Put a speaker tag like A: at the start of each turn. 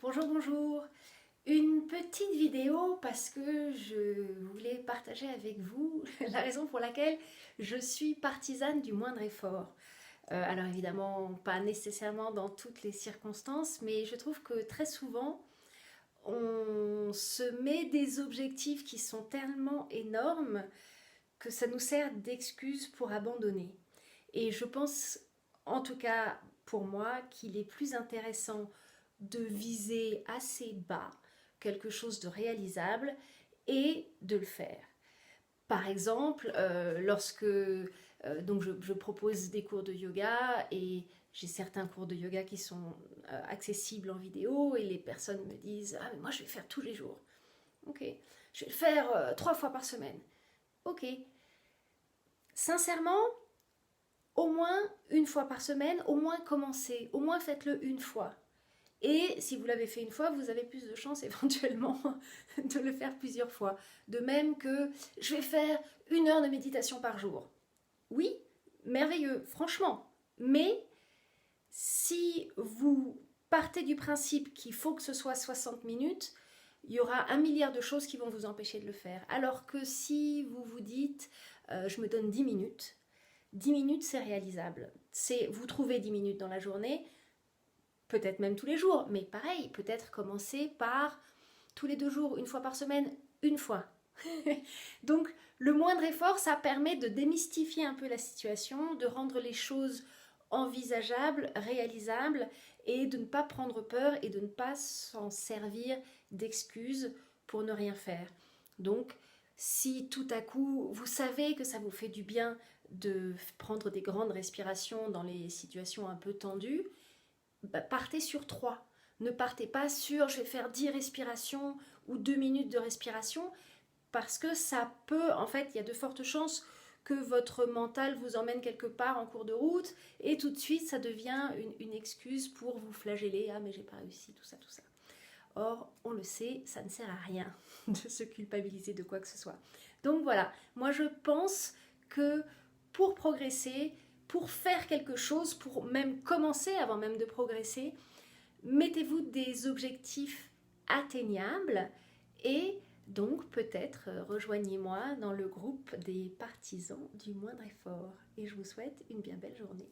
A: Bonjour, bonjour. Une petite vidéo parce que je voulais partager avec vous la raison pour laquelle je suis partisane du moindre effort. Alors évidemment, pas nécessairement dans toutes les circonstances, mais je trouve que très souvent, on se met des objectifs qui sont tellement énormes que ça nous sert d'excuse pour abandonner. Et je pense, en tout cas pour moi, qu'il est plus intéressant de viser assez bas, quelque chose de réalisable, et de le faire. Par exemple, lorsque donc je propose des cours de yoga et j'ai certains cours de yoga qui sont accessibles en vidéo et les personnes me disent ah mais moi je vais le faire tous les jours. Ok, je vais le faire 3 fois par semaine. Ok, sincèrement, au moins une fois par semaine, au moins commencez, au moins faites-le une fois. Et si vous l'avez fait une fois, vous avez plus de chances éventuellement de le faire plusieurs fois. De même que je vais faire 1 heure de méditation par jour. Oui, merveilleux, franchement. Mais si vous partez du principe qu'il faut que ce soit 60 minutes, il y aura 1 milliard de choses qui vont vous empêcher de le faire. Alors que si vous vous dites, je me donne 10 minutes, 10 minutes c'est réalisable. Vous trouvez 10 minutes dans la journée, peut-être même tous les jours, mais pareil, peut-être commencer par tous les 2 jours, une fois par semaine, une fois. Donc le moindre effort, ça permet de démystifier un peu la situation, de rendre les choses envisageables, réalisables, et de ne pas prendre peur et de ne pas s'en servir d'excuses pour ne rien faire. Donc si tout à coup vous savez que ça vous fait du bien de prendre des grandes respirations dans les situations un peu tendues, partez sur 3. Ne partez pas sur je vais faire 10 respirations ou 2 minutes de respiration parce que ça peut, en fait, il y a de fortes chances que votre mental vous emmène quelque part en cours de route et tout de suite ça devient une excuse pour vous flageller. Ah mais j'ai pas réussi, tout ça, tout ça. Or, on le sait, ça ne sert à rien de se culpabiliser de quoi que ce soit. Donc voilà, moi je pense que pour progresser, pour faire quelque chose, pour même commencer avant même de progresser, mettez-vous des objectifs atteignables et donc peut-être rejoignez-moi dans le groupe des partisans du moindre effort. Et je vous souhaite une bien belle journée.